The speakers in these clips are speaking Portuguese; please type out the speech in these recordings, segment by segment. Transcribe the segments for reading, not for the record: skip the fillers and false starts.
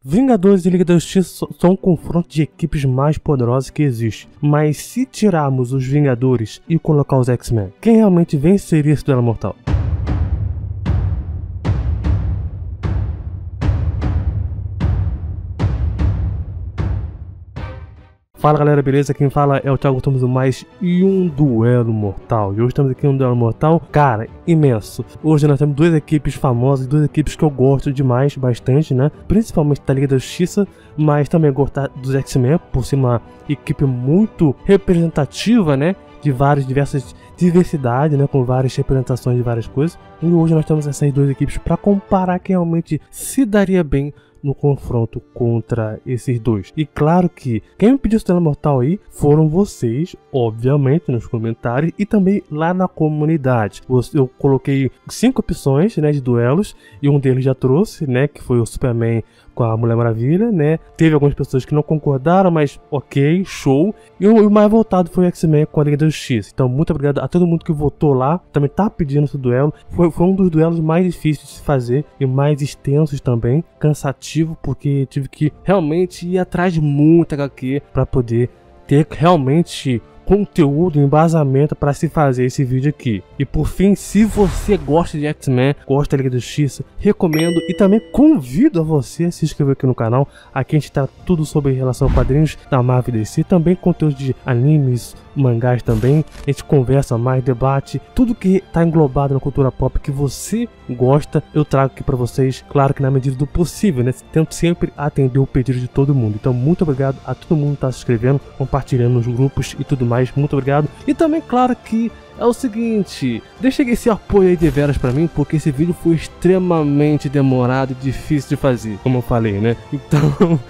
Vingadores e Liga da Justiça são um confronto de equipes mais poderosas que existe. Mas se tirarmos os Vingadores e colocar os X-Men, quem realmente venceria esse duelo mortal? Fala galera, beleza? Quem fala é o Thiago, estamos no mais e um duelo mortal. E hoje estamos aqui em um duelo mortal, cara, imenso. Hoje nós temos duas equipes famosas, duas equipes que eu gosto demais, bastante, né? Principalmente da Liga da Justiça, mas também gosto dos X-Men, por ser uma equipe muito representativa, né? De diversas diversidades, né? Com várias representações de várias coisas. E hoje nós temos essas duas equipes para comparar quem realmente se daria bem no confronto contra esses dois. E claro que quem me pediu esse duelo mortal aí foram vocês, obviamente, nos comentários e também lá na comunidade. Eu coloquei 5 opções, né, de duelos e um deles já trouxe, né, que foi o Superman com a Mulher Maravilha, né? Teve algumas pessoas que não concordaram, mas ok, show. E o mais votado foi o X-Men com a Liga da Justiça. Então muito obrigado a todo mundo que votou lá, também tá pedindo esse duelo. Foi um dos duelos mais difíceis de se fazer e mais extensos também, cansativo, porque tive que realmente ir atrás de muita HQ para poder ter realmente conteúdo, embasamento para se fazer esse vídeo aqui. E por fim, se você gosta de X-Men, gosta da Liga da Justiça, recomendo e também convido a você a se inscrever aqui no canal. Aqui a gente tá tudo sobre relação a quadrinhos da Marvel e DC, também conteúdo de animes, mangás também. A gente conversa mais, debate, tudo que tá englobado na cultura pop que você gosta, eu trago aqui para vocês, claro que na medida do possível, né? Tento sempre atender o pedido de todo mundo. Então muito obrigado a todo mundo que tá se inscrevendo, compartilhando nos grupos e tudo mais. Muito obrigado. E também, claro que é o seguinte, deixa esse apoio aí de veras pra mim, porque esse vídeo foi extremamente demorado e difícil de fazer, como eu falei, né? Então,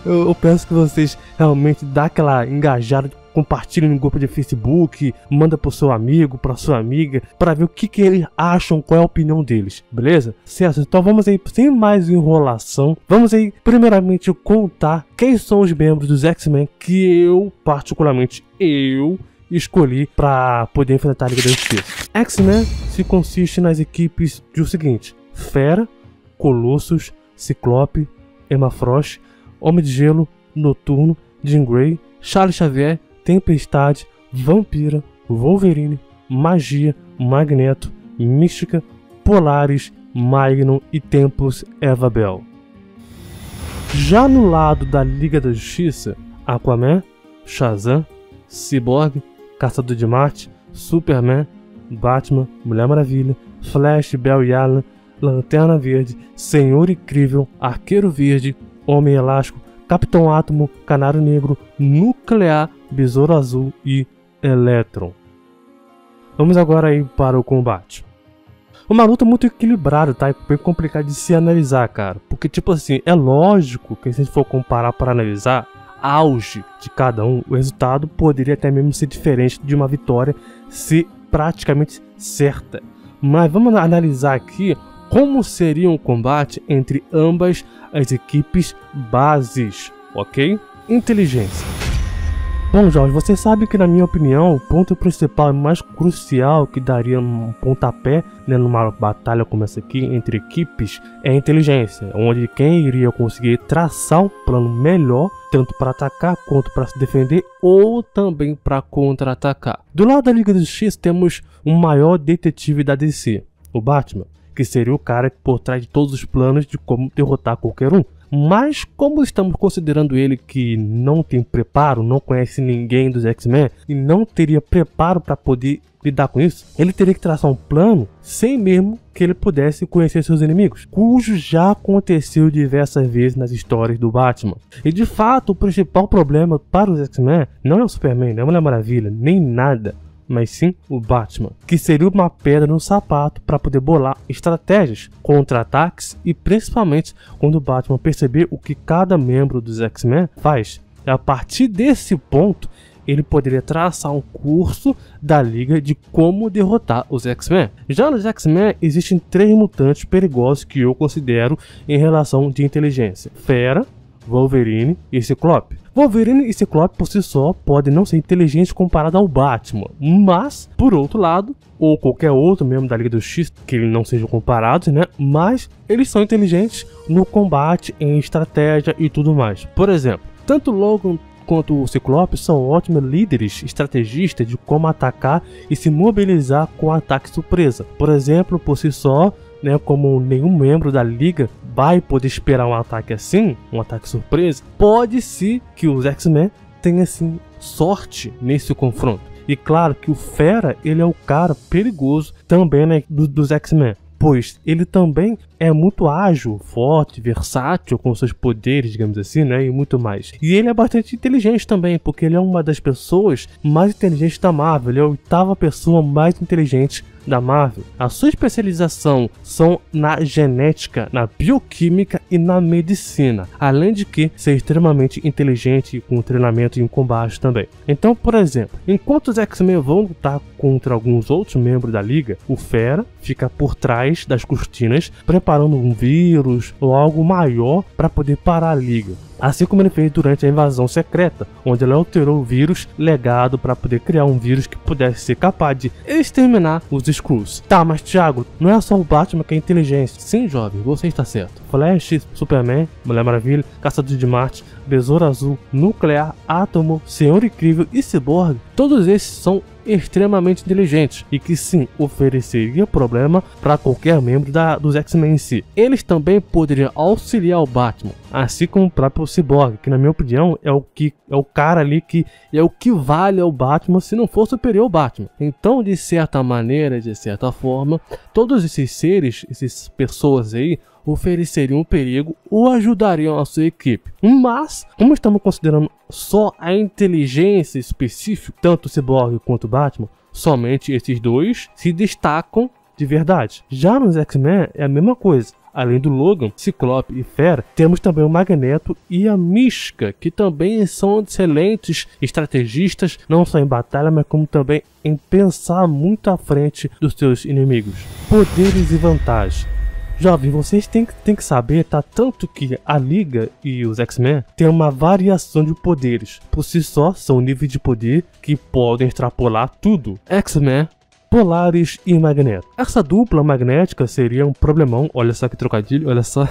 eu peço que vocês realmente dá aquela engajada, compartilhem no grupo de Facebook, manda pro seu amigo, pra sua amiga, pra ver o que eles acham, qual é a opinião deles, beleza? Certo, então vamos aí, sem mais enrolação, vamos aí primeiramente contar quem são os membros dos X-Men que eu, particularmente, escolhi para poder enfrentar a Liga da Justiça. X-Men se consiste nas equipes do seguinte: Fera, Colossus, Ciclope, Emma Frost, Homem de Gelo, Noturno, Jean Grey, Charles Xavier, Tempestade, Vampira, Wolverine, Magia, Magneto, Mística, Polaris, Magnum e Tempus Eva Bell. Já no lado da Liga da Justiça, Aquaman, Shazam, Cyborg, Caçador de Marte, Superman, Batman, Mulher Maravilha, Flash, Bell e Alan, Lanterna Verde, Senhor Incrível, Arqueiro Verde, Homem Elástico, Capitão Átomo, Canário Negro, Nuclear, Besouro Azul e Electron. Vamos agora aí para o combate. Uma luta muito equilibrada, tá? É bem complicado de se analisar, cara. Porque, tipo assim, é lógico que se a gente for comparar para analisar auge de cada um, o resultado poderia até mesmo ser diferente de uma vitória ser praticamente certa. Mas vamos analisar aqui como seria um combate entre ambas as equipes bases, ok? Inteligência. Bom, Jorge, você sabe que na minha opinião o ponto principal e mais crucial que daria um pontapé, né, numa batalha como essa aqui entre equipes é a inteligência, onde quem iria conseguir traçar um plano melhor tanto para atacar quanto para se defender ou também para contra-atacar. Do lado da Liga da Justiça temos o maior detetive da DC, o Batman, que seria o cara por trás de todos os planos de como derrotar qualquer um. Mas como estamos considerando ele que não tem preparo, não conhece ninguém dos X-Men e não teria preparo para poder lidar com isso, ele teria que traçar um plano sem mesmo que ele pudesse conhecer seus inimigos, cujo já aconteceu diversas vezes nas histórias do Batman. E de fato o principal problema para os X-Men não é o Superman, não é a Mulher Maravilha, nem nada, mas sim o Batman, que seria uma pedra no sapato para poder bolar estratégias, contra-ataques e principalmente quando o Batman perceber o que cada membro dos X-Men faz. E a partir desse ponto, ele poderia traçar um curso da liga de como derrotar os X-Men. Já nos X-Men existem 3 mutantes perigosos que eu considero em relação de inteligência: Fera, Wolverine e Ciclope. Wolverine e Ciclope por si só podem não ser inteligentes comparado ao Batman, mas, por outro lado, ou qualquer outro membro da Liga do X, que eles não sejam comparados, né? Mas eles são inteligentes no combate, em estratégia e tudo mais. Por exemplo, tanto Logan quanto o Ciclope são ótimos líderes estrategistas de como atacar e se mobilizar com ataque surpresa. Por exemplo, por si só, né, como nenhum membro da liga vai poder esperar um ataque assim, um ataque surpresa, pode ser que os X-Men tenham assim sorte nesse confronto. E claro que o Fera, ele é o cara perigoso também, né, dos X-Men, pois ele também é muito ágil, forte, versátil com seus poderes, digamos assim, né, e muito mais. E ele é bastante inteligente também, porque ele é uma das pessoas mais inteligentes da Marvel, ele é a 8ª pessoa mais inteligente da Marvel. A sua especialização são na genética, na bioquímica e na medicina, além de que ser extremamente inteligente com treinamento em combate também. Então, por exemplo, enquanto os X-Men vão lutar contra alguns outros membros da liga, o Fera fica por trás das cortinas preparando um vírus ou algo maior para poder parar a liga. Assim como ele fez durante a invasão secreta, onde ele alterou o vírus legado para poder criar um vírus que pudesse ser capaz de exterminar os Skrulls. Tá, mas Thiago, não é só o Batman que é inteligente. Sim, jovem, você está certo. Flash, Superman, Mulher Maravilha, Caçador de Marte, Besouro Azul, Nuclear, Átomo, Senhor Incrível e Cyborg, todos esses são extremamente inteligentes e que sim ofereceria problema para qualquer membro dos X-Men em si. Eles também poderiam auxiliar o Batman, assim como o próprio Cyborg, que na minha opinião é o cara ali que é o que vale ao Batman se não for superior ao Batman. Então, de certa maneira, de certa forma, todos esses seres, essas pessoas aí ofereceriam um perigo ou ajudariam a sua equipe. Mas, como estamos considerando só a inteligência específica, tanto o Cyborg quanto o Batman, somente esses dois se destacam de verdade. Já nos X-Men é a mesma coisa. Além do Logan, Ciclope e Fera, temos também o Magneto e a Mística, que também são excelentes estrategistas, não só em batalha, mas como também em pensar muito à frente dos seus inimigos. Poderes e vantagens. Jovem, vocês têm que saber, tá? Tanto que a Liga e os X-Men têm uma variação de poderes. Por si só, são níveis de poder que podem extrapolar tudo. X-Men, Polaris e Magneto. Essa dupla magnética seria um problemão, olha só que trocadilho, olha só,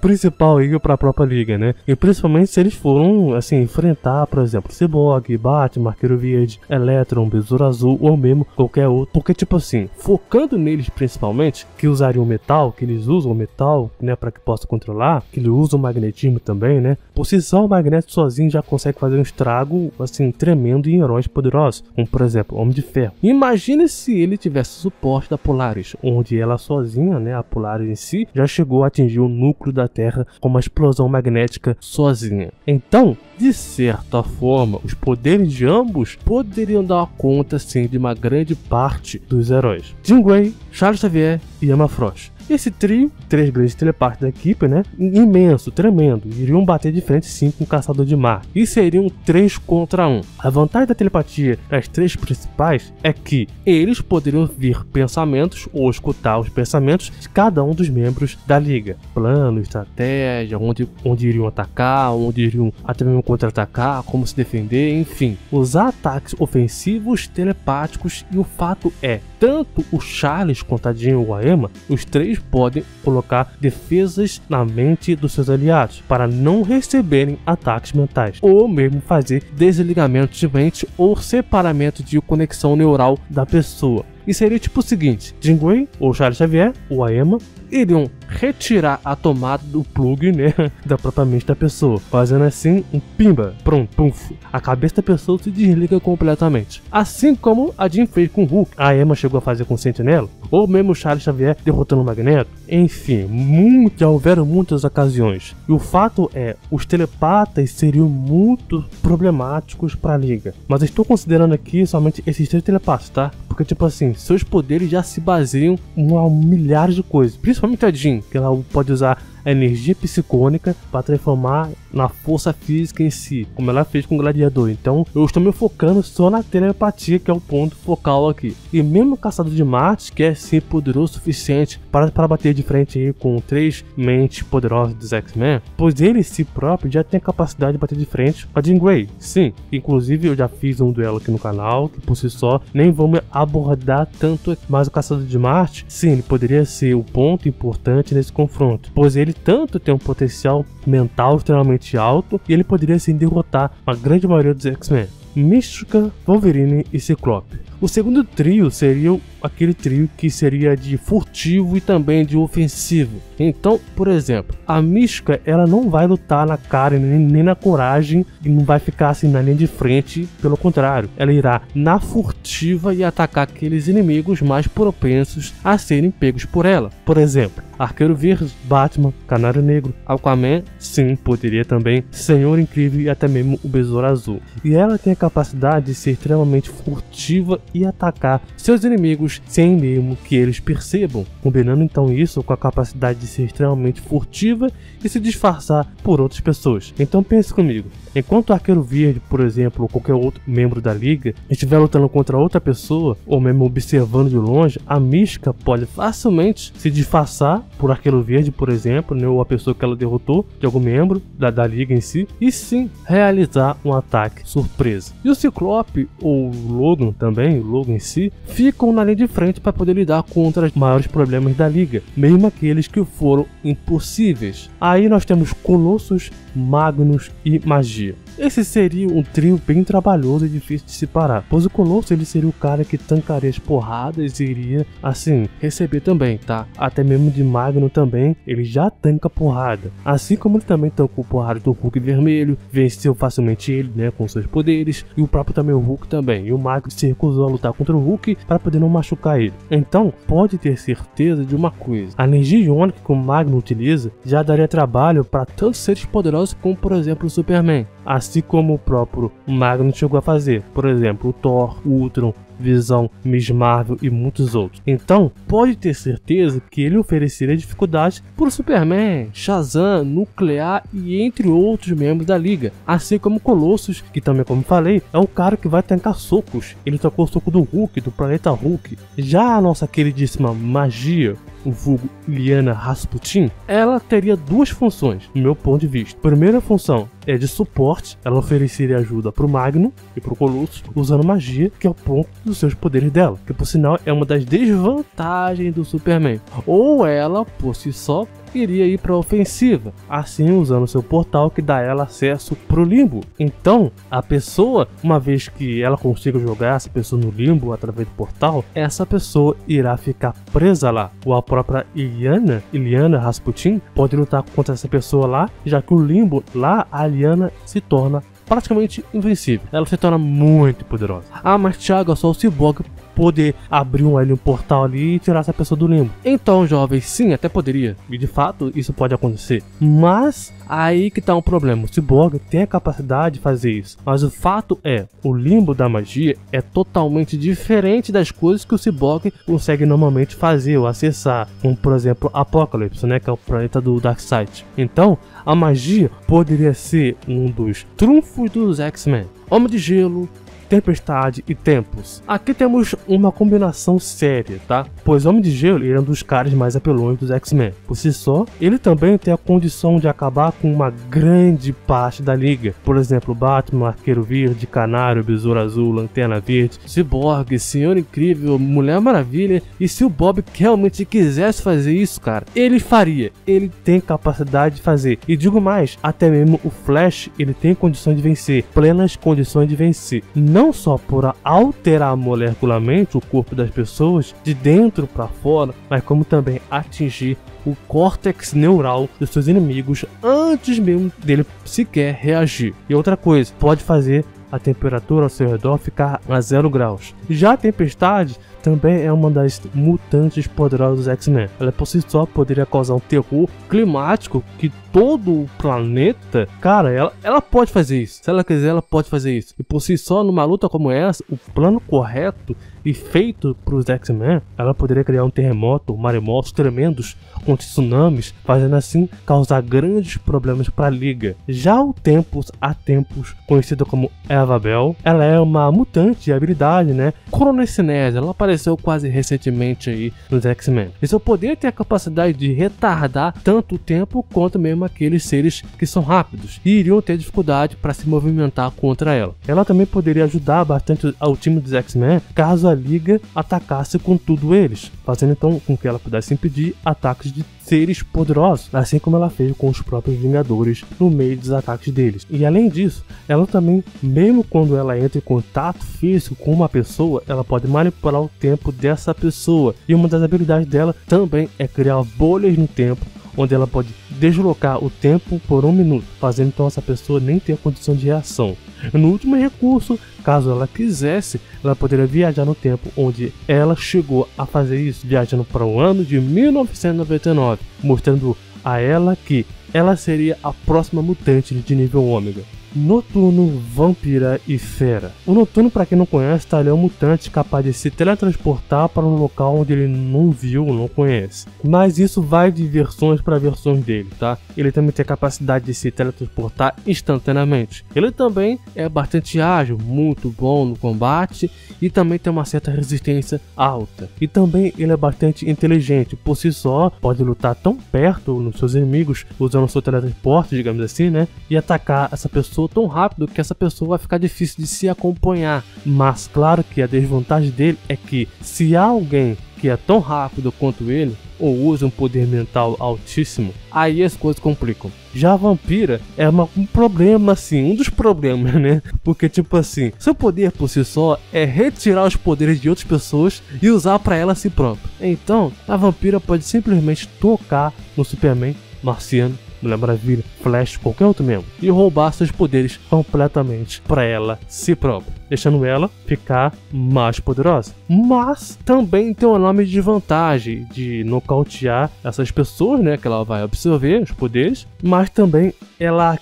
principal aí para a própria liga, né? E principalmente se eles foram, assim, enfrentar, por exemplo, Cyborg, Batman, Arqueiro Verde, Electron, Besouro Azul ou mesmo qualquer outro. Porque, tipo assim, focando neles principalmente, que usariam metal, que eles usam o metal, né, para que possa controlar, que eles usam o magnetismo também, né? Por si só, o Magneto sozinho já consegue fazer um estrago, assim, tremendo em heróis poderosos, como, por exemplo, Homem de Ferro. Imagina se ele tivesse suporte da Polaris, onde ela sozinha, né, a Polaris em si, já chegou a atingir o núcleo da Terra com uma explosão magnética sozinha. Então, de certa forma, os poderes de ambos poderiam dar conta, sim, de uma grande parte dos heróis. Jean Grey, Charles Xavier e Emma Frost. Esse trio, 3 grandes telepatas da equipe, né? Imenso, tremendo. Iriam bater de frente sim com o Caçador de Marte. E seriam 3 contra 1. A vantagem da telepatia das 3 principais é que eles poderiam ver pensamentos ou escutar os pensamentos de cada um dos membros da liga. Plano, estratégia, onde iriam atacar, onde iriam até mesmo contra-atacar, como se defender, enfim. Usar ataques ofensivos telepáticos, e o fato é, tanto o Charles quanto a Jean ou a Emma, os 3 podem colocar defesas na mente dos seus aliados para não receberem ataques mentais, ou mesmo fazer desligamento de mente ou separamento de conexão neural da pessoa. E seria tipo o seguinte: Jean Grey ou Charles Xavier ou a Emma iriam retirar a tomada do plug, né, da própria mente da pessoa, fazendo assim um pimba, pronto, puf, a cabeça da pessoa se desliga completamente. Assim como a Jean fez com o Hulk, a Emma chegou a fazer com o Sentinela, ou mesmo o Charles Xavier derrotando o Magneto. Enfim, já houveram muitas ocasiões. E o fato é, os telepatas seriam muito problemáticos para a liga. Mas eu estou considerando aqui somente esses 3 telepatas, tá? Porque, tipo assim, seus poderes já se baseiam em milhares de coisas. Principalmente a Jean, que ela pode usar a energia psicônica para transformar na força física em si, como ela fez com o Gladiador. Então eu estou me focando só na telepatia, que é o ponto focal aqui. E mesmo o Caçador de Marte, que é sim poderoso o suficiente para bater de frente aí com 3 mentes poderosas dos X-Men, pois ele em si próprio já tem a capacidade de bater de frente com a Jean Grey. Sim, inclusive eu já fiz um duelo aqui no canal, que por si só nem vamos abordar tanto, mas o Caçador de Marte, sim, ele poderia ser o ponto importante nesse confronto, pois ele tanto tem um potencial mental extremamente alto e ele poderia sim derrotar a grande maioria dos X-Men: Mística, Wolverine e Ciclope. O segundo trio seria aquele trio que seria de furtivo e também de ofensivo. Então, por exemplo, a Mística, ela não vai lutar na cara nem na coragem e não vai ficar assim na linha de frente, pelo contrário, ela irá na furtiva e atacar aqueles inimigos mais propensos a serem pegos por ela. Por exemplo, Arqueiro Verde, Batman, Canário Negro, Aquaman, sim, poderia também, Senhor Incrível e até mesmo o Besouro Azul. E ela tem a capacidade de ser extremamente furtiva e atacar seus inimigos sem mesmo que eles percebam, combinando então isso com a capacidade de ser extremamente furtiva e se disfarçar por outras pessoas. Então pense comigo, enquanto o Arqueiro Verde, por exemplo, ou qualquer outro membro da liga estiver lutando contra outra pessoa, ou mesmo observando de longe, a Mística pode facilmente se disfarçar por Arqueiro Verde, por exemplo, né, ou a pessoa que ela derrotou, de algum membro da liga em si, e sim realizar um ataque surpresa. E o Ciclope, ou o Logan também, o Logan em si, ficam na linha de frente para poder lidar contra os maiores problemas da liga, mesmo aqueles que foram impossíveis. Aí nós temos Colossus, Magnus e Magia. Esse seria um trio bem trabalhoso e difícil de se parar, pois o Colossus ele seria o cara que tancaria as porradas e iria, assim, receber também, tá? Até mesmo de Magno também, ele já tanca porrada. Assim como ele também tancou porrada do Hulk vermelho, venceu facilmente ele, né, com seus poderes, e o próprio também o Hulk também. E o Magno se recusou a lutar contra o Hulk para poder não machucar ele. Então, pode ter certeza de uma coisa: a energia iônica que o Magno utiliza já daria trabalho para tantos seres poderosos como, por exemplo, o Superman. Assim como o próprio Magno chegou a fazer, por exemplo, o Thor, o Ultron, Visão, Miss Marvel e muitos outros. Então, pode ter certeza que ele ofereceria dificuldades para o Superman, Shazam, Nuclear e entre outros membros da liga. Assim como Colossus, que também, como falei, é o cara que vai tancar socos. Ele tocou o soco do Hulk, do planeta Hulk. Já a nossa queridíssima Magia, o vulgo Illyana Rasputin, ela teria duas funções, no meu ponto de vista. A primeira função é de suporte, ela ofereceria ajuda pro Magno e pro Colossus usando magia, que é o ponto dos seus poderes dela, que por sinal é uma das desvantagens do Superman. Ou ela, por si só, iria ir para a ofensiva, assim usando seu portal que dá ela acesso pro limbo. Então, a pessoa, uma vez que ela consiga jogar essa pessoa no limbo através do portal, essa pessoa irá ficar presa lá. Ou a própria Illyana Rasputin pode lutar contra essa pessoa lá, já que o limbo lá, a Illyana se torna praticamente invencível. Ela se torna muito poderosa. Ah, mas Thiago, é só o Cyborg poder abrir um portal ali e tirar essa pessoa do limbo. Então, jovens, sim, até poderia. E de fato, isso pode acontecer. Mas aí que tá um problema. O Cyborg tem a capacidade de fazer isso. Mas o fato é, o limbo da magia é totalmente diferente das coisas que o Cyborg consegue normalmente fazer ou acessar. Como, por exemplo, Apokolips, né? Que é o planeta do Darkseid. Então, a magia poderia ser um dos trunfos dos X-Men. Homem de Gelo, Tempestade e Tempos. Aqui temos uma combinação séria, tá? Pois Homem de Gelo ele é um dos caras mais apelões dos X-Men. Por si só, ele também tem a condição de acabar com uma grande parte da liga. Por exemplo, Batman, Arqueiro Verde, Canário, Besouro Azul, Lanterna Verde, Cyborg, Senhor Incrível, Mulher Maravilha. E se o Bob realmente quisesse fazer isso, cara, ele faria. Ele tem capacidade de fazer. E digo mais, até mesmo o Flash, ele tem condições de vencer. Plenas condições de vencer. Não só por alterar molecularmente o corpo das pessoas de dentro para fora, mas como também atingir o córtex neural dos seus inimigos antes mesmo dele sequer reagir. E outra coisa, pode fazer a temperatura ao seu redor ficar a 0 graus. Já a Tempestade também é uma das mutantes poderosas dos X-Men. Ela por si só poderia causar um terror climático que todo o planeta, cara, ela pode fazer isso. Se ela quiser, ela pode fazer isso. E por si só, numa luta como essa, o plano correto e feito para os X-Men, ela poderia criar um terremoto, maremotos tremendos com tsunamis, fazendo assim causar grandes problemas para a Liga. Já o Tempus, a Tempus, conhecida como Eva Bell, ela é uma mutante de habilidade, né? Cronocinese, ela apareceu quase recentemente aí nos X-Men. E seu poder tem a capacidade de retardar tanto o tempo quanto mesmo aqueles seres que são rápidos e iriam ter dificuldade para se movimentar contra ela. Ela também poderia ajudar bastante ao time dos X-Men caso a Liga atacasse com tudo eles, fazendo então com que ela pudesse impedir ataques de seres poderosos, assim como ela fez com os próprios Vingadores no meio dos ataques deles. E além disso, ela também, mesmo quando ela entra em contato físico com uma pessoa, ela pode manipular o tempo dessa pessoa. E uma das habilidades dela também é criar bolhas no tempo, onde ela pode deslocar o tempo por 1 minuto, fazendo então essa pessoa nem ter condição de reação. No último recurso, caso ela quisesse, ela poderia viajar no tempo, onde ela chegou a fazer isso, viajando para o ano de 1999, mostrando a ela que ela seria a próxima mutante de nível ômega. Noturno, Vampira e Fera. O Noturno, para quem não conhece, ele é um mutante capaz de se teletransportar para um local onde ele não viu, não conhece. Mas isso vai de versões para versões dele, tá? Ele também tem a capacidade de se teletransportar instantaneamente. Ele também é bastante ágil, muito bom no combate e também tem uma certa resistência alta. E também ele é bastante inteligente, por si só pode lutar tão perto nos seus inimigos usando o seu teletransporte, digamos assim, né? E atacar essa pessoa tão rápido que essa pessoa vai ficar difícil de se acompanhar. Mas claro que a desvantagem dele é que se há alguém que é tão rápido quanto ele ou usa um poder mental altíssimo, aí as coisas complicam. Já a Vampira é um problema assim, um dos problemas, né? Porque tipo assim, seu poder por si só é retirar os poderes de outras pessoas e usar para ela si própria. Então, a Vampira pode simplesmente tocar no Superman, Marciano, Mulher Maravilha, Flash, qualquer outro membro, e roubar seus poderes completamente para ela si própria, deixando ela ficar mais poderosa. Mas também tem um enorme desvantagem de nocautear essas pessoas, né, que ela vai absorver os poderes, mas também ela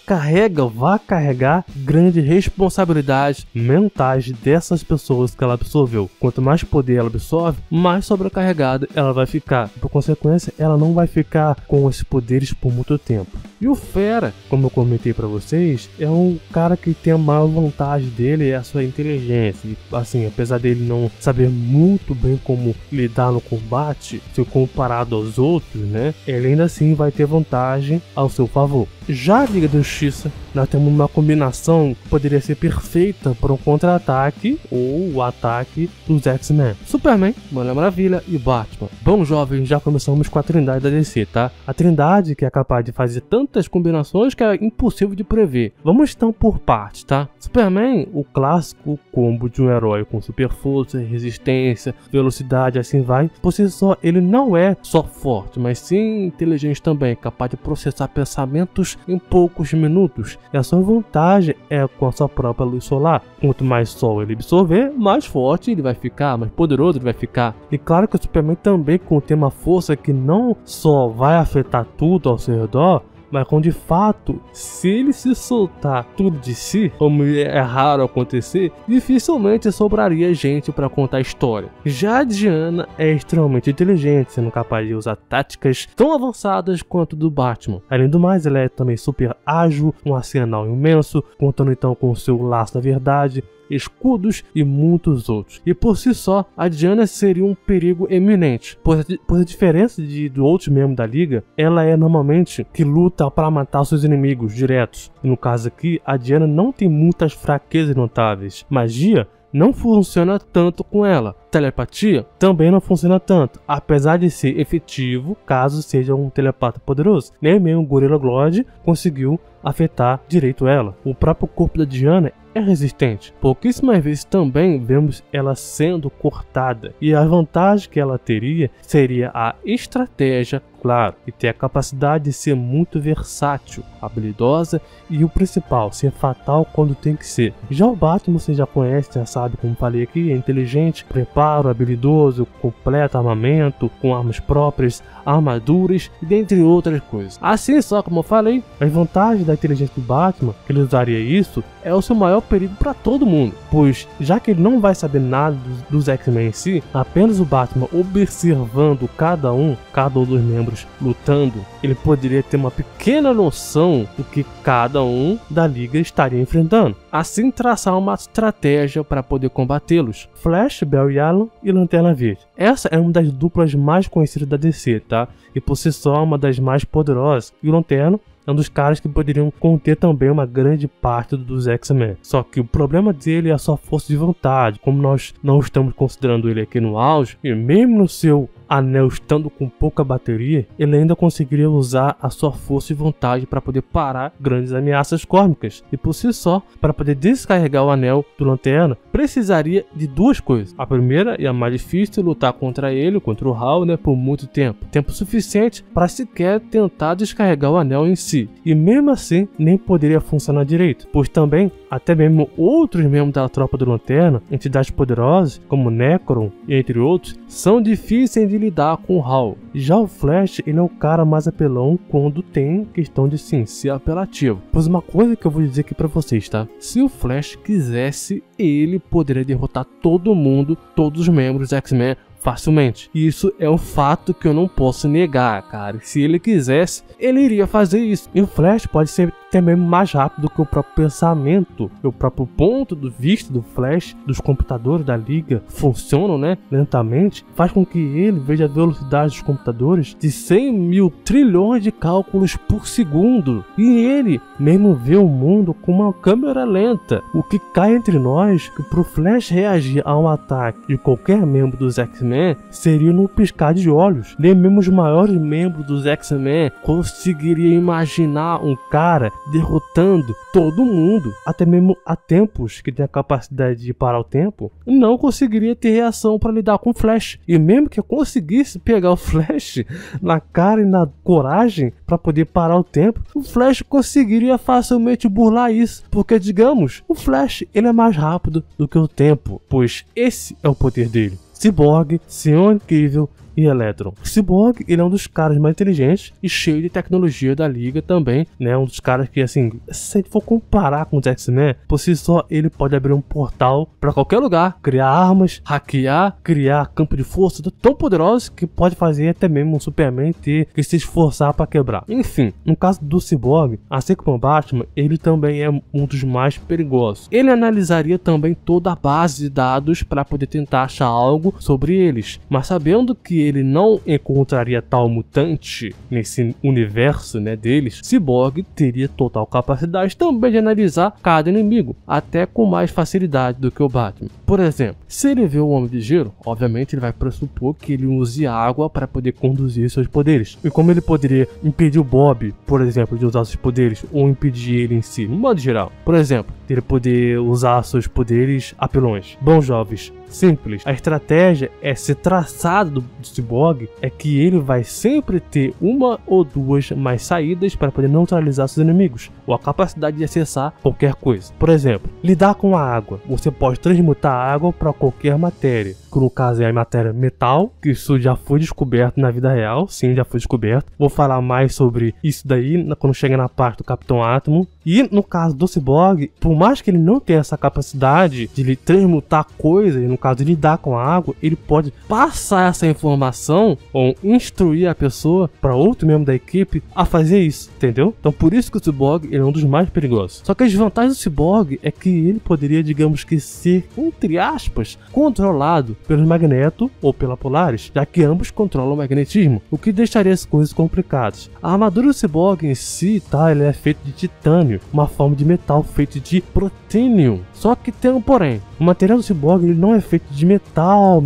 vai carregar grandes responsabilidades mentais dessas pessoas que ela absorveu. Quanto mais poder ela absorve, mais sobrecarregada ela vai ficar. Por consequência, ela não vai ficar com esses poderes por muito tempo. E o Fera, como eu comentei pra vocês, é um cara que tem a maior vantagem dele é a sua inteligência. E, assim, apesar dele não saber muito bem como lidar no combate, se comparado aos outros, né, ele ainda assim vai ter vantagem ao seu favor. Já a Liga da Justiça, nós temos uma combinação que poderia ser perfeita para um contra-ataque ou o ataque dos X-Men. Superman, Mulher Maravilha e Batman. Bom, jovens, já começamos com a Trindade da DC, tá? A Trindade que é capaz de fazer tantas combinações que é impossível de prever. Vamos então por partes, tá? Superman, o clássico combo de um herói com super força, resistência, velocidade, assim vai. Por si só, ele não é só forte, mas sim inteligente também, capaz de processar pensamentos em poucos minutos. E a sua vantagem é com a sua própria luz solar. Quanto mais sol ele absorver, mais forte ele vai ficar, mais poderoso ele vai ficar. E claro que o Superman também contém uma força que não só vai afetar tudo ao seu redor, mas com de fato, se ele se soltar tudo de si, como é raro acontecer, dificilmente sobraria gente para contar a história. Já a Diana é extremamente inteligente, sendo capaz de usar táticas tão avançadas quanto do Batman. Além do mais, ela é também super ágil, um arsenal imenso, contando então com o seu laço da verdade, escudos e muitos outros. E por si só, a Diana seria um perigo eminente, pois a diferença do outro membro da liga, ela é normalmente que luta para matar seus inimigos diretos. E no caso aqui, a Diana não tem muitas fraquezas notáveis. Magia não funciona tanto com ela. Telepatia também não funciona tanto, apesar de ser efetivo caso seja um telepata poderoso. Nem mesmo o Gorilla Grodd conseguiu afetar direito ela. O próprio corpo da Diana é resistente. Pouquíssimas vezes também vemos ela sendo cortada, e a vantagem que ela teria seria a estratégia, claro, e ter a capacidade de ser muito versátil, habilidosa e o principal, ser fatal quando tem que ser. Já o Batman você já conhece, já sabe, como falei aqui, é inteligente, preparo, habilidoso, completo armamento, com armas próprias, armaduras e dentre outras coisas. Assim só como eu falei, as vantagens da inteligência do Batman, que ele usaria isso, é o seu maior perigo para todo mundo, pois já que ele não vai saber nada dos X-Men em si, apenas o Batman observando cada um dos membros lutando, ele poderia ter uma pequena noção do que cada um da liga estaria enfrentando, assim traçar uma estratégia para poder combatê-los. Flash, Barry Allen e Lanterna Verde. Essa é uma das duplas mais conhecidas da DC, tá? E por si só uma das mais poderosas. E o Lanterna é um dos caras que poderiam conter também uma grande parte dos X-Men. Só que o problema dele é a sua força de vontade. Como nós não estamos considerando ele aqui no auge, e mesmo no seu anel estando com pouca bateria, ele ainda conseguiria usar a sua força de vontade para poder parar grandes ameaças cósmicas. E por si só, para poder descarregar o anel do Lanterna, precisaria de duas coisas. A primeira e a mais difícil, lutar contra ele, contra o Hal, por muito tempo. Tempo suficiente para sequer tentar descarregar o anel em si. E mesmo assim, nem poderia funcionar direito, pois também, até mesmo outros membros da tropa do Lanterna, entidades poderosas, como Necron e entre outros, são difíceis de lidar com o Hal. Já o Flash, ele é o cara mais apelão quando tem questão de sim, ser apelativo. Pois uma coisa que eu vou dizer aqui pra vocês, tá? Se o Flash quisesse, ele poderia derrotar todo mundo, todos os membros do X-Men facilmente. E isso é um fato que eu não posso negar, cara. Se ele quisesse, ele iria fazer isso. E o Flash pode ser até mesmo mais rápido que o próprio pensamento. O próprio ponto de vista do Flash, dos computadores da liga, funcionam, lentamente, faz com que ele veja a velocidade dos computadores de 100 mil trilhões de cálculos por segundo. E ele mesmo vê o mundo com uma câmera lenta. O que cai entre nós, que pro Flash reagir a um ataque de qualquer membro dos X-Men, seria no piscar de olhos. Nem mesmo os maiores membros dos X-Men conseguiriam imaginar um cara derrotando todo mundo. Até mesmo há tempos que tem a capacidade de parar o tempo, não conseguiria ter reação para lidar com o Flash. E mesmo que eu conseguisse pegar o Flash na cara e na coragem para poder parar o tempo, o Flash conseguiria facilmente burlar isso, porque digamos, o Flash ele é mais rápido do que o tempo, pois esse é o poder dele. Cyborg, Senhor Incrível e Electron. O Cyborg, ele é um dos caras mais inteligentes e cheio de tecnologia da liga também, Um dos caras que, assim, se a gente for comparar com os X-Men, por si só, ele pode abrir um portal para qualquer lugar, criar armas, hackear, criar campo de força tão poderosos que pode fazer até mesmo um Superman ter que se esforçar para quebrar. Enfim, no caso do Cyborg, assim como o Batman, ele também é um dos mais perigosos. Ele analisaria também toda a base de dados para poder tentar achar algo sobre eles, mas sabendo que ele não encontraria tal mutante nesse universo, deles, Cyborg teria total capacidade também de analisar cada inimigo, até com mais facilidade do que o Batman. Por exemplo, se ele vê o Homem de Gelo, obviamente ele vai pressupor que ele use água para poder conduzir seus poderes. E como ele poderia impedir o Bob, por exemplo, de usar seus poderes, ou impedir ele em si, no modo geral. Por exemplo, ele poder usar seus poderes apelões. Bom, jovens, simples. A estratégia é ser traçado do Cyborg, é que ele vai sempre ter uma ou duas mais saídas para poder neutralizar seus inimigos, ou a capacidade de acessar qualquer coisa. Por exemplo, lidar com a água. Você pode transmutar a água para qualquer matéria, que no caso é a matéria metal, que isso já foi descoberto na vida real, sim, já foi descoberto. Vou falar mais sobre isso daí quando chega na parte do Capitão Átomo. E no caso do Cyborg, por mais que ele não tenha essa capacidade de transmutar coisas, no caso de lidar com a água, ele pode passar essa informação ou instruir a pessoa para outro membro da equipe a fazer isso, entendeu? Então por isso que o Cyborg ele é um dos mais perigosos. Só que a desvantagem do Cyborg é que ele poderia, digamos que ser, entre aspas, controlado pelo Magneto ou pela Polaris, já que ambos controlam o magnetismo, o que deixaria as coisas complicadas. A armadura do Cyborg em si, ele é feita de titânio, uma forma de metal feita de protênio. Só que tem um porém, O material do Cyborg ele não é feito de metal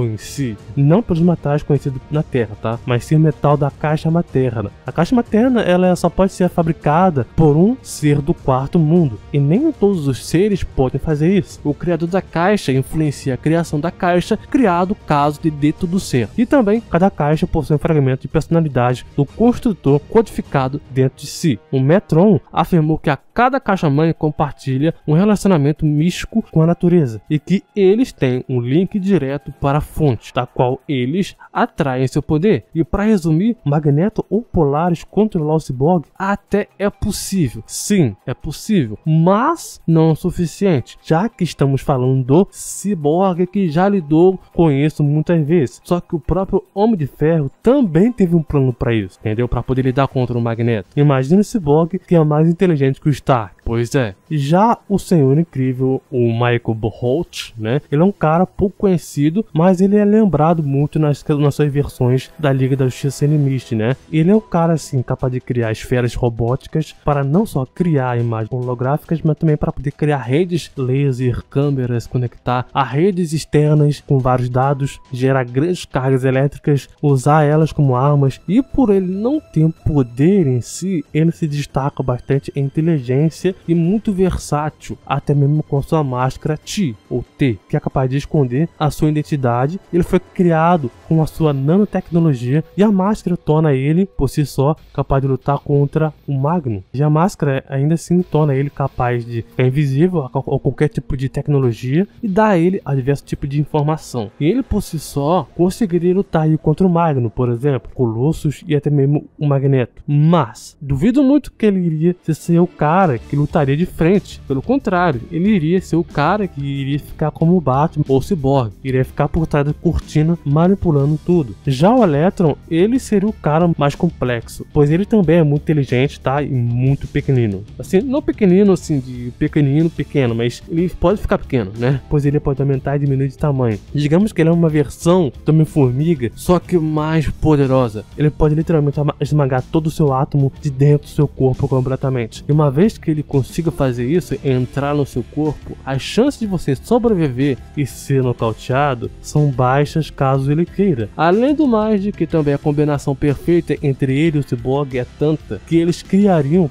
em si, não pelos metais conhecidos na Terra, tá? Mas sim o metal da caixa materna. A caixa materna ela só pode ser fabricada por um ser do quarto mundo, e nem todos os seres podem fazer isso. O criador da caixa influencia a criação da caixa, criado o caso de dentro do ser. E também cada caixa possui um fragmento de personalidade do construtor codificado dentro de si. O Metron afirmou que a cada caixa-mãe compartilha um relacionamento místico com a natureza e que eles têm um link direto para a fonte, da qual eles atraem seu poder. E para resumir, Magneto ou Polaris controlar o Cyborg até é possível. Sim, é possível, mas não é o suficiente, já que estamos falando do Cyborg que já lidou com isso muitas vezes. Só que o próprio Homem de Ferro também teve um plano para isso, entendeu? Para poder lidar contra o Magneto. Imagina o Cyborg que é mais inteligente que o Stark. Pois é. Já o Senhor Incrível, o Michael Boholt, né? Ele é um cara pouco conhecido, mas ele é lembrado muito nas suas versões da Liga da Justiça Sem Limite, né? Ele é um cara, assim, capaz de criar esferas robóticas para não só criar imagens holográficas, mas também para poder criar redes laser, câmeras, conectar a redes externas com vários dados, gerar grandes cargas elétricas, usar elas como armas. E por ele não ter poder em si, ele se destaca bastante em inteligência e muito versátil, até mesmo com sua máscara T, ou T, que é capaz de esconder a sua identidade. Ele foi criado com a sua nanotecnologia e a máscara torna ele, por si só, capaz de lutar contra o Magnum. E a máscara ainda assim torna ele capaz de ficar invisível a qualquer tipo de tecnologia e dá a ele a diversos tipos de informação. E ele por si só conseguiria lutar aí contra o Magnum, por exemplo, Colossus e até mesmo o Magneto. Mas duvido muito que ele iria ser o cara que lutaria de frente. Pelo contrário, ele iria ser o cara que iria ficar como o Batman ou o Cyborg, iria ficar por trás da cortina manipulando tudo. Já o Electron, ele seria o cara mais complexo, pois ele também é muito inteligente, tá? E muito pequenino. Assim, não pequenino assim de pequeno, mas ele pode ficar pequeno, né? Pois ele pode aumentar e diminuir de tamanho. Digamos que ele é uma versão do Homem-Formiga, só que mais poderosa. Ele pode literalmente esmagar todo o seu átomo de dentro do seu corpo completamente. E uma vez que ele consiga fazer isso, entrar no seu corpo, as chances de você sobreviver e ser nocauteado são baixas caso ele queira. Além do mais de que também a combinação perfeita entre ele e o Cyborg é tanta que eles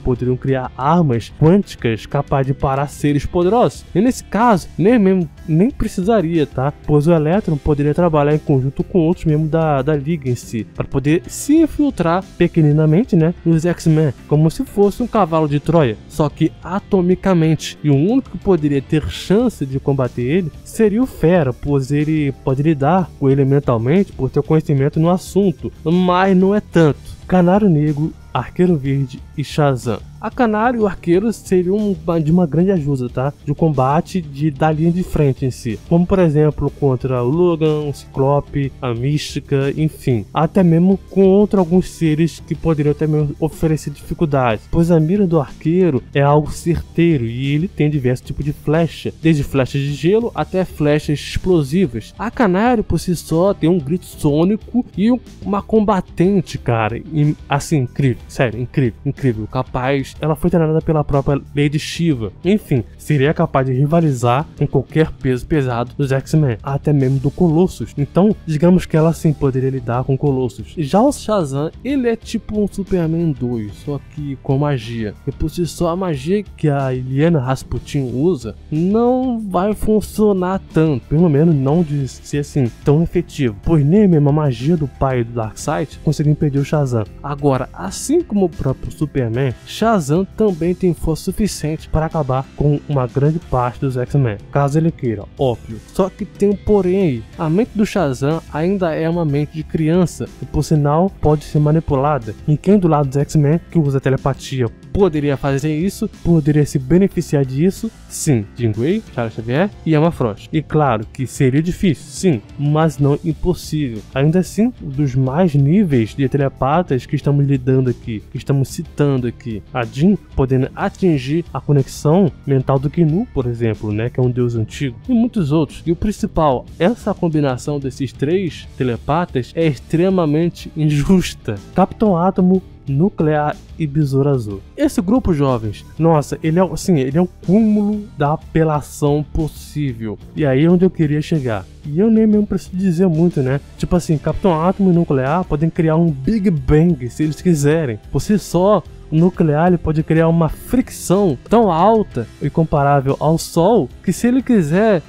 poderiam criar armas quânticas capazes de parar seres poderosos. E nesse caso, nem precisaria, tá? Pois o Electron poderia trabalhar em conjunto com outros membros da Liga em si, para poder se infiltrar pequeninamente, né, nos X-Men, como se fosse um cavalo de Troia, só que atomicamente. E o único que poderia ter chance de combater ele seria o Fera, pois ele pode lidar com ele mentalmente por ter conhecimento no assunto, mas não é tanto. Canário Negro, Arqueiro Verde e Shazam. A Canário e o Arqueiro seriam de uma grande ajuda, tá? De combate da linha de frente em si. Como, por exemplo, contra o Logan, o Ciclope, a Mística, enfim. Até mesmo contra alguns seres que poderiam até mesmo oferecer dificuldades. Pois a mira do Arqueiro é algo certeiro e ele tem diversos tipos de flecha. Desde flechas de gelo até flechas explosivas. A Canário, por si só, tem um grito sônico e uma combatente, cara. E, assim, incrível. Sério, incrível. Capaz. Ela foi treinada pela própria Lady Shiva. Enfim, seria capaz de rivalizar com qualquer peso pesado dos X-Men, até mesmo do Colossus. Então, digamos que ela sim poderia lidar com Colossus. Já o Shazam, ele é tipo um Superman 2, só que com magia. E por si só, a magia que a Illyana Rasputin usa não vai funcionar tanto, pelo menos não de ser assim tão efetivo, pois nem mesmo a magia do pai do Darkseid conseguiu impedir o Shazam. Agora, assim como o próprio Superman, Shazam também tem força suficiente para acabar com uma grande parte dos X-Men, caso ele queira, óbvio. Só que tem um porém aí, a mente do Shazam ainda é uma mente de criança e por sinal pode ser manipulada. E quem do lado dos X-Men que usa telepatia poderia fazer isso, poderia se beneficiar disso? Sim, Jean Grey, Charles Xavier e Emma Frost. E claro que seria difícil, sim, mas não impossível. Ainda assim, dos mais níveis de telepatas que estamos lidando aqui, que estamos citando aqui, a Jean podendo atingir a conexão mental do Gnu, por exemplo, né, que é um deus antigo, e muitos outros. E o principal, essa combinação desses três telepatas é extremamente injusta. Capitão Átomo Nuclear e Besouro Azul. Esse grupo, jovens, nossa, ele é o cúmulo da apelação possível. E aí é onde eu queria chegar. E eu nem mesmo preciso dizer muito, né? Tipo assim, Capitão Átomo e Nuclear podem criar um Big Bang se eles quiserem. Por si só, o Nuclear ele pode criar uma fricção tão alta e comparável ao Sol que se ele quiser,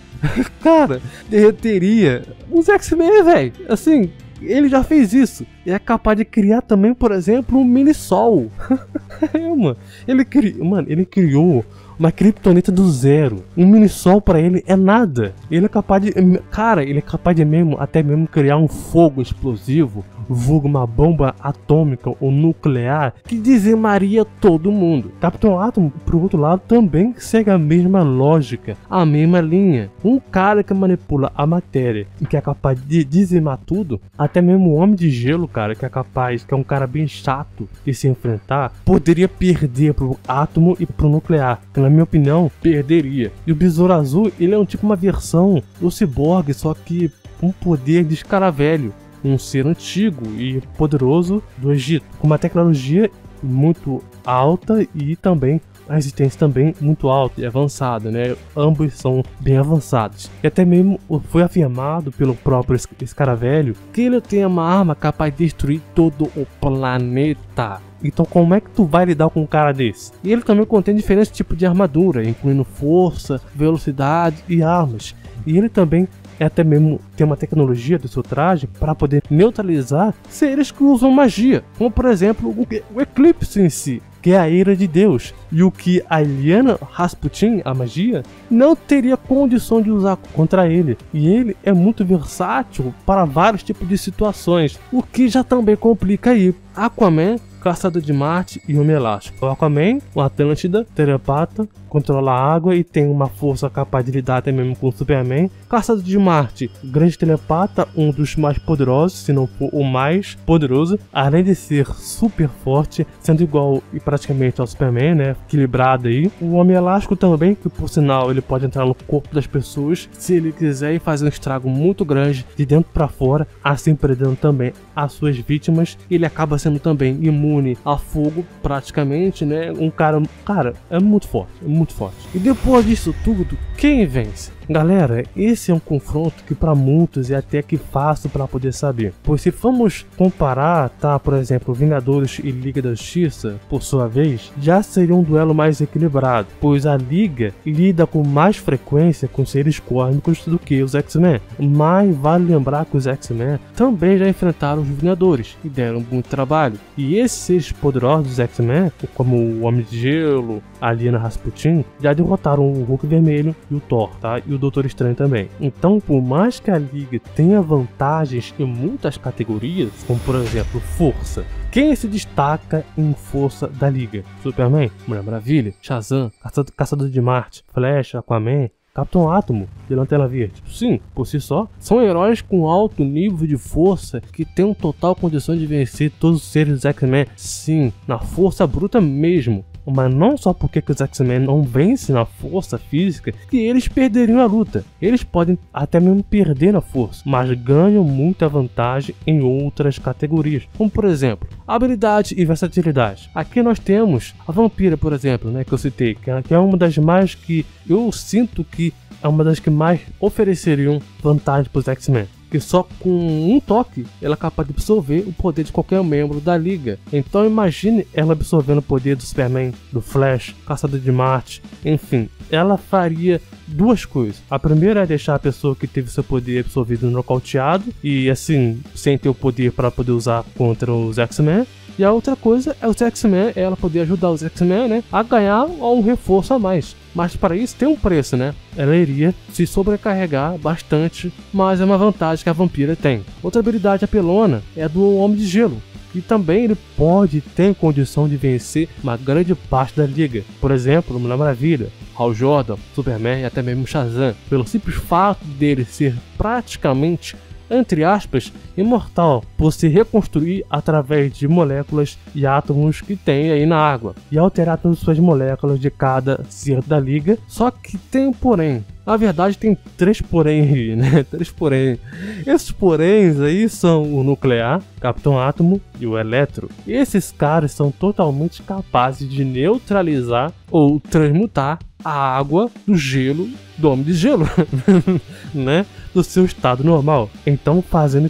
cara, derreteria os X-Men, velho. Assim, ele já fez isso. E é capaz de criar também, por exemplo, um mini-sol. Mano, ele criou uma kryptonita do zero. Um mini-sol pra ele é nada. Ele é capaz de... Cara, ele é capaz de até mesmo criar um fogo explosivo, vulgo uma bomba atômica ou nuclear que dizimaria todo mundo. Capitão Átomo, por outro lado, também segue a mesma lógica, a mesma linha. Um cara que manipula a matéria e que é capaz de dizimar tudo, até mesmo o Homem de Gelo, cara, que é um cara bem chato de se enfrentar, poderia perder pro Átomo e pro Nuclear, que na minha opinião, perderia. E o Besouro Azul, ele é uma versão do Cyborg, só que um poder de escaravelho. Um ser antigo e poderoso do Egito, com uma tecnologia muito alta e também a resistência também muito alta e avançada, né? Ambos são bem avançados. E até mesmo foi afirmado pelo próprio escaravelho que ele tem uma arma capaz de destruir todo o planeta. Então como é que tu vai lidar com um cara desse? E ele também contém diferentes tipos de armadura, incluindo força, velocidade e armas. E ele também até mesmo tem uma tecnologia do seu traje para poder neutralizar seres que usam magia, como por exemplo o Eclipse em si, que é a ira de Deus, e o que a Illyana Rasputin, a magia, não teria condição de usar contra ele. E ele é muito versátil para vários tipos de situações, o que já também complica aí. Aquaman, Caçador de Marte e Homem Elástico. O Aquaman, o Atlântida, telepata, controla a água e tem uma força capaz de lidar até mesmo com o Superman. Caçador de Marte, grande telepata, um dos mais poderosos, se não for o mais poderoso, além de ser super forte, sendo igual e praticamente ao Superman, né, equilibrado aí. O Homem Elástico também, que por sinal ele pode entrar no corpo das pessoas se ele quiser e fazer um estrago muito grande de dentro para fora, assim prendendo também as suas vítimas. Ele acaba sendo também imune a fogo, praticamente, né? Cara, é muito forte, muito forte. E depois disso tudo, quem vence? Galera, esse é um confronto que para muitos é até que fácil para poder saber. Pois se formos comparar, tá, por exemplo, Vingadores e Liga da Justiça, por sua vez, já seria um duelo mais equilibrado, pois a Liga lida com mais frequência com seres cósmicos do que os X-Men. Mas vale lembrar que os X-Men também já enfrentaram os Vingadores e deram muito trabalho. E esses seres poderosos dos X-Men, como o Homem de Gelo, a Illyana Rasputin, já derrotaram o Hulk Vermelho e o Thor, tá? E o Doutor Estranho também. Então, por mais que a Liga tenha vantagens em muitas categorias, como por exemplo força, quem se destaca em força da Liga? Superman, Mulher Maravilha, Shazam, Caçador de Marte, Flash, Aquaman, Capitão Átomo e Lanterna Verde. Sim, por si só, são heróis com alto nível de força que têm um total condição de vencer todos os seres dos X-Men. Sim, na força bruta mesmo. Mas não só porque que os X-Men não vencem na força física que eles perderiam a luta. Eles podem até mesmo perder na força, mas ganham muita vantagem em outras categorias, como por exemplo, habilidade e versatilidade. Aqui nós temos a Vampira, por exemplo, né, que eu citei, que é uma das mais que eu sinto que é uma das que mais ofereceriam vantagem para os X-Men. Que só com um toque ela é capaz de absorver o poder de qualquer membro da Liga. Então imagine ela absorvendo o poder do Superman, do Flash, Caçador de Marte, enfim. Ela faria duas coisas. A primeira é deixar a pessoa que teve seu poder absorvido nocauteado e assim, sem ter o poder para poder usar contra os X-Men. E a outra coisa é os X-Men, ela poder ajudar os X-Men, né, a ganhar um reforço a mais. Mas para isso tem um preço, né? Ela iria se sobrecarregar bastante, mas é uma vantagem que a Vampira tem. Outra habilidade apelona é a do Homem de Gelo, que também ele pode ter condição de vencer uma grande parte da Liga. Por exemplo, Mulher Maravilha, Hal Jordan, Superman e até mesmo Shazam. Pelo simples fato dele ser praticamente entre aspas, imortal, por se reconstruir através de moléculas e átomos que tem aí na água, e alterar todas as suas moléculas de cada ser da Liga. Só que tem um porém. Na verdade tem 3 porém aí, né? 3 porém. Esses poréns aí são o Nuclear, Capitão Átomo e o Eletro. E esses caras são totalmente capazes de neutralizar ou transmutar a água do gelo do Homem de Gelo, né? Do seu estado normal. Então fazendo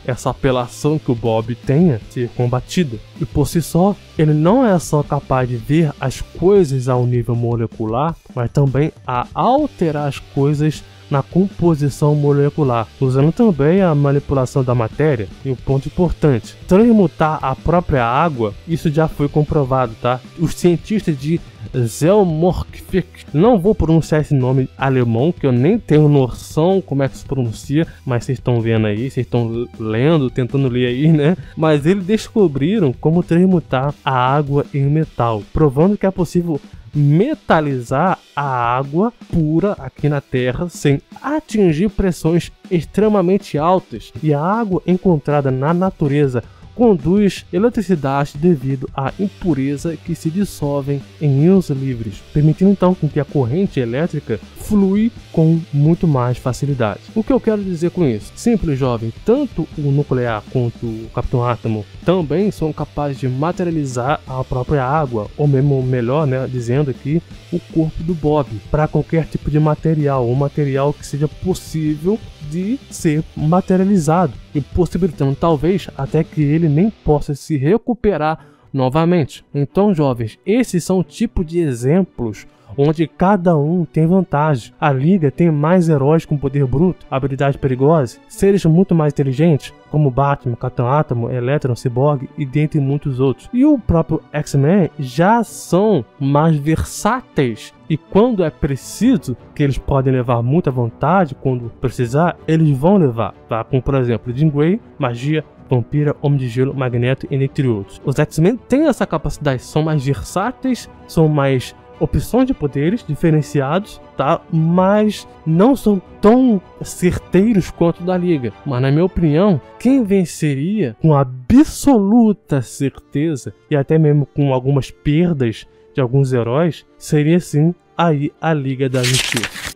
essa apelação que o Bob tenha ser combatida. E por si só, ele não é só capaz de ver as coisas ao nível molecular, mas também a alterar as coisas na composição molecular, usando também a manipulação da matéria. E um ponto importante, transmutar a própria água, isso já foi comprovado, tá? Os cientistas de Zelmorphic, não vou pronunciar esse nome alemão, que eu nem tenho noção como é que se pronuncia, mas vocês estão vendo aí, vocês estão lendo, tentando ler aí, né? Mas eles descobriram como transmutar a água em metal, provando que é possível metalizar a água pura aqui na Terra sem atingir pressões extremamente altas, e a água encontrada na natureza conduz eletricidade devido à impureza que se dissolvem em íons livres, permitindo então que a corrente elétrica flui com muito mais facilidade. O que eu quero dizer com isso? Simples, jovem, tanto o Nuclear quanto o Capitão Átomo também são capazes de materializar a própria água, ou mesmo melhor, né, dizendo aqui, o corpo do Bob, para qualquer tipo de material, um material que seja possível de ser materializado, e possibilitando talvez até que ele nem possa se recuperar novamente. Então, jovens, esses são o tipo de exemplos onde cada um tem vantagem. A Liga tem mais heróis com poder bruto, habilidades perigosas, seres muito mais inteligentes, como Batman, Capitão Átomo, Electron, Cyborg e dentre muitos outros. E o próprio X-Men já são mais versáteis, e quando é preciso, que eles podem levar muita vantagem, quando precisar, eles vão levar, tá? Como por exemplo, Jean Grey, magia, Vampira, Homem de Gelo, Magneto e entre outros. Os X-Men têm essa capacidade, são mais versáteis, são mais opções de poderes diferenciados, tá? Mas não são tão certeiros quanto da Liga. Mas na minha opinião, quem venceria com absoluta certeza, e até mesmo com algumas perdas de alguns heróis, seria sim aí a Liga da Justiça.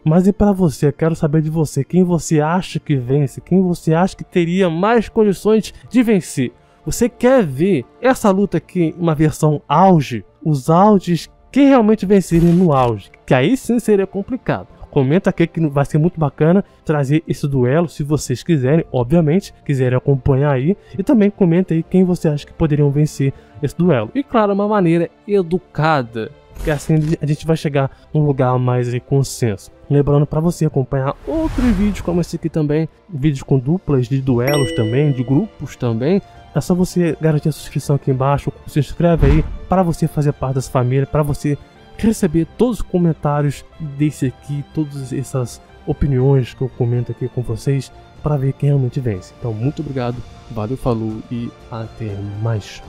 Mas e para você, eu quero saber de você, quem você acha que vence, quem você acha que teria mais condições de vencer? Você quer ver essa luta aqui, uma versão auge? Os auges, quem realmente venceria no auge? Que aí sim seria complicado. Comenta aqui que vai ser muito bacana trazer esse duelo, se vocês quiserem, obviamente, quiserem acompanhar aí. E também comenta aí quem você acha que poderiam vencer esse duelo. E claro, uma maneira educada, porque assim a gente vai chegar num lugar mais de consenso. Lembrando para você acompanhar outros vídeos como esse aqui também, vídeos com duplas de duelos também, de grupos também. É só você garantir a subscrição aqui embaixo, se inscreve aí para você fazer parte dessa família, para você receber todos os comentários desse aqui, todas essas opiniões que eu comento aqui com vocês, para ver quem realmente vence. Então muito obrigado, valeu, falou e até mais.